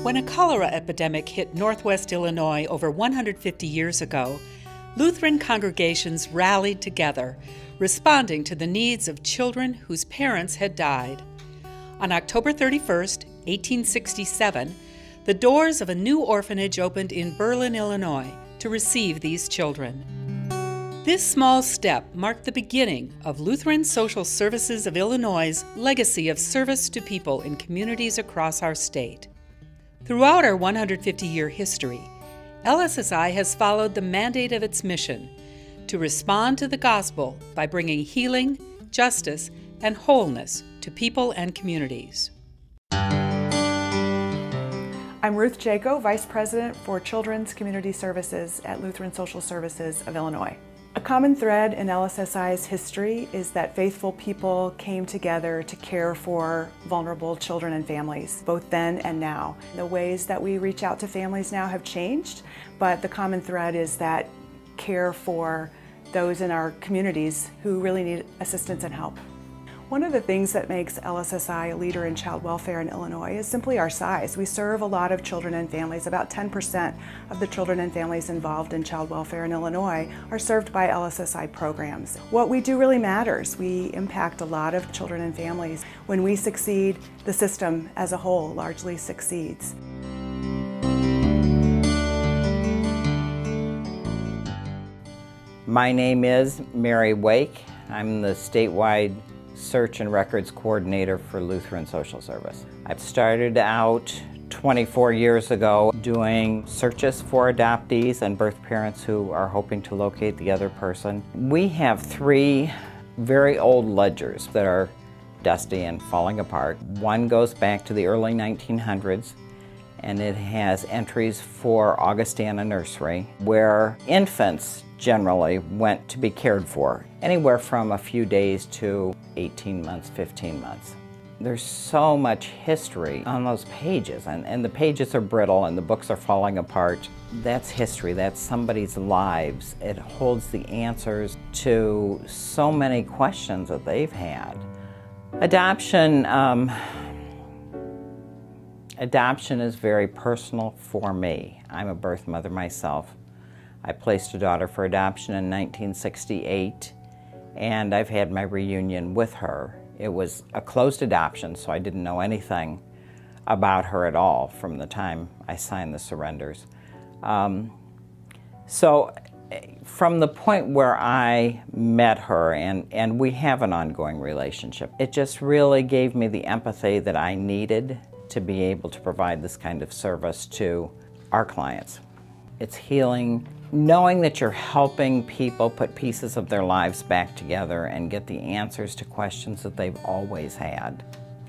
When a cholera epidemic hit Northwest Illinois over 150 years ago, Lutheran congregations rallied together, responding to the needs of children whose parents had died. On October 31st, 1867, the doors of a new orphanage opened in Berlin, Illinois, to receive these children. This small step marked the beginning of Lutheran Social Services of Illinois' legacy of service to people in communities across our state. Throughout our 150-year history, LSSI has followed the mandate of its mission to respond to the gospel by bringing healing, justice, and wholeness to people and communities. I'm Ruth Jago, Vice President for Children's Community Services at Lutheran Social Services of Illinois. A common thread in LSSI's history is that faithful people came together to care for vulnerable children and families, both then and now. The ways that we reach out to families now have changed, but the common thread is that care for those in our communities who really need assistance and help. One of the things that makes LSSI a leader in child welfare in Illinois is simply our size. We serve a lot of children and families. About 10% of the children and families involved in child welfare in Illinois are served by LSSI programs. What we do really matters. We impact a lot of children and families. When we succeed, the system as a whole largely succeeds. My name is Mary Wake. I'm the statewide Search and Records Coordinator for Lutheran Social Service. I've started out 24 years ago doing searches for adoptees and birth parents who are hoping to locate the other person. We have 3 very old ledgers that are dusty and falling apart. One goes back to the early 1900s, and it has entries for Augustana Nursery, where infants generally went to be cared for, anywhere from a few days to 18 months, 15 months. There's so much history on those pages, and the pages are brittle and the books are falling apart. That's history, that's somebody's lives. It holds the answers to so many questions that they've had. Adoption is very personal for me. I'm a birth mother myself. I placed a daughter for adoption in 1968, and I've had my reunion with her. It was a closed adoption, so I didn't know anything about her at all from the time I signed the surrenders. So from the point where I met her, and we have an ongoing relationship, it just really gave me the empathy that I needed to be able to provide this kind of service to our clients. It's healing, knowing that you're helping people put pieces of their lives back together and get the answers to questions that they've always had.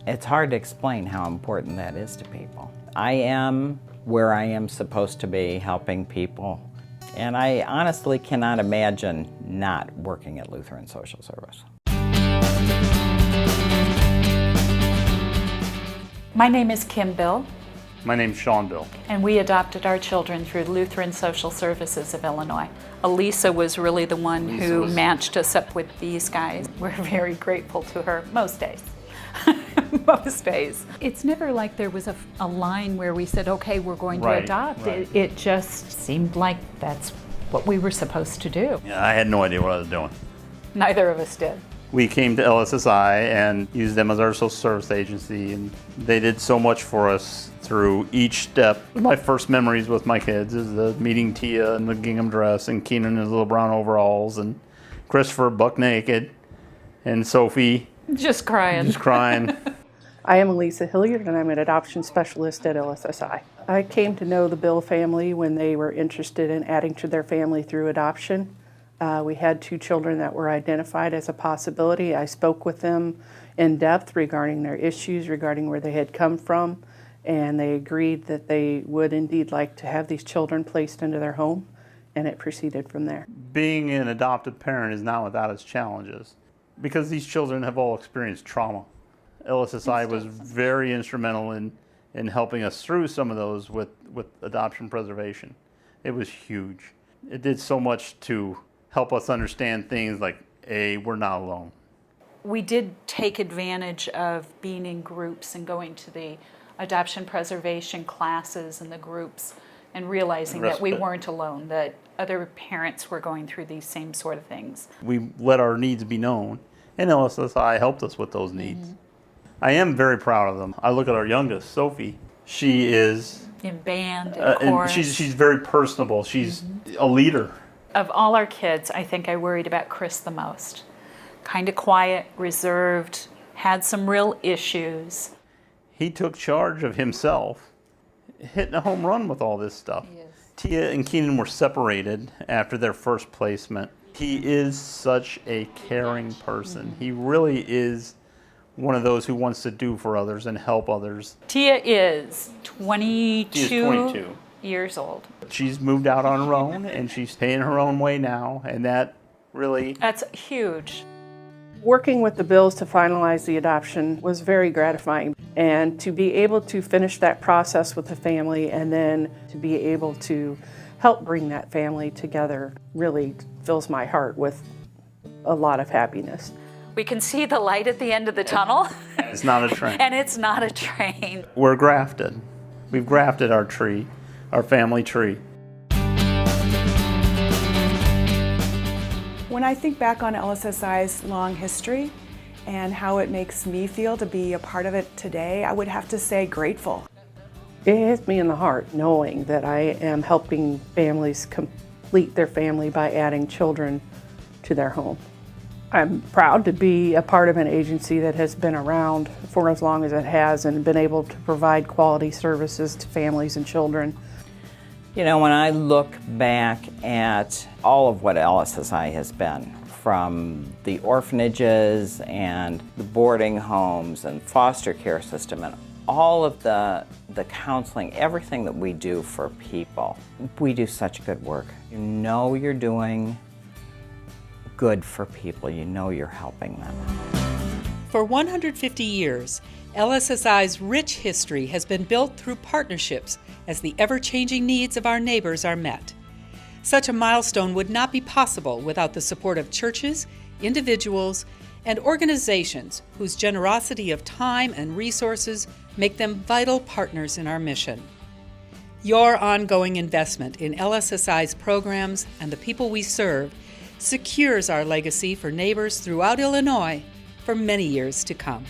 It's hard to explain how important that is to people. I am where I am supposed to be, helping people, and I honestly cannot imagine not working at Lutheran Social Service. My name is Kimble Bill. My name's Sean Bill. And we adopted our children through Lutheran Social Services of Illinois. Elisa was really the one who matched us up with these guys. We're very grateful to her most days. Most days. It's never like there was a line where we said, okay, we're going to adopt. Right. It just seemed like that's what we were supposed to do. Yeah, I had no idea what I was doing. Neither of us did. We came to LSSI and used them as our social service agency, and they did so much for us through each step. My first memories with my kids is the meeting Tia in the gingham dress and Keenan in his little brown overalls and Christopher buck naked and Sophie just crying. I am Elisa Hilliard, and I'm an adoption specialist at LSSI. I came to know the Bill family when they were interested in adding to their family through adoption. We had 2 children that were identified as a possibility. I spoke with them in depth regarding their issues, regarding where they had come from, and they agreed that they would indeed like to have these children placed into their home, and it proceeded from there. Being an adoptive parent is not without its challenges because these children have all experienced trauma. LSSI was very instrumental in helping us through some of those with adoption preservation. It was huge. It did so much to help us understand things like, A, we're not alone. We did take advantage of being in groups and going to the adoption preservation classes and the groups, and realizing that we Respite. weren't alone, that other parents were going through these same sort of things. We let our needs be known, and LSSI helped us with those needs. I am very proud of them. I look at our youngest, Sophie. She is, In band, in and chorus. she's very personable. She's a leader. Of all our kids, I think I worried about Chris the most. Kind of quiet, reserved, had some real issues. He took charge of himself, hitting a home run with all this stuff. Tia and Keenan were separated after their first placement. He is such a caring person. He really is one of those who wants to do for others and help others. Tia is 22, She is 22. years old. She's moved out on her own, and she's paying her own way now, and that really... That's huge. Working with the Bills to finalize the adoption was very gratifying, and to be able to finish that process with the family and then to be able to help bring that family together really fills my heart with a lot of happiness. We can see the light at the end of the tunnel, It's not a train. and it's not a train. We're grafted. We've grafted our tree, our family tree. When I think back on LSSI's long history and how it makes me feel to be a part of it today, I would have to say grateful. It hits me in the heart knowing that I am helping families complete their family by adding children to their home. I'm proud to be a part of an agency that has been around for as long as it has and been able to provide quality services to families and children. You know, when I look back at all of what LSSI has been, from the orphanages and the boarding homes and foster care system and all of the counseling, everything that we do for people, we do such good work. You know you're doing good for people. You know you're helping them. For 150 years, LSSI's rich history has been built through partnerships as the ever-changing needs of our neighbors are met. Such a milestone would not be possible without the support of churches, individuals, and organizations whose generosity of time and resources make them vital partners in our mission. Your ongoing investment in LSSI's programs and the people we serve secures our legacy for neighbors throughout Illinois for many years to come.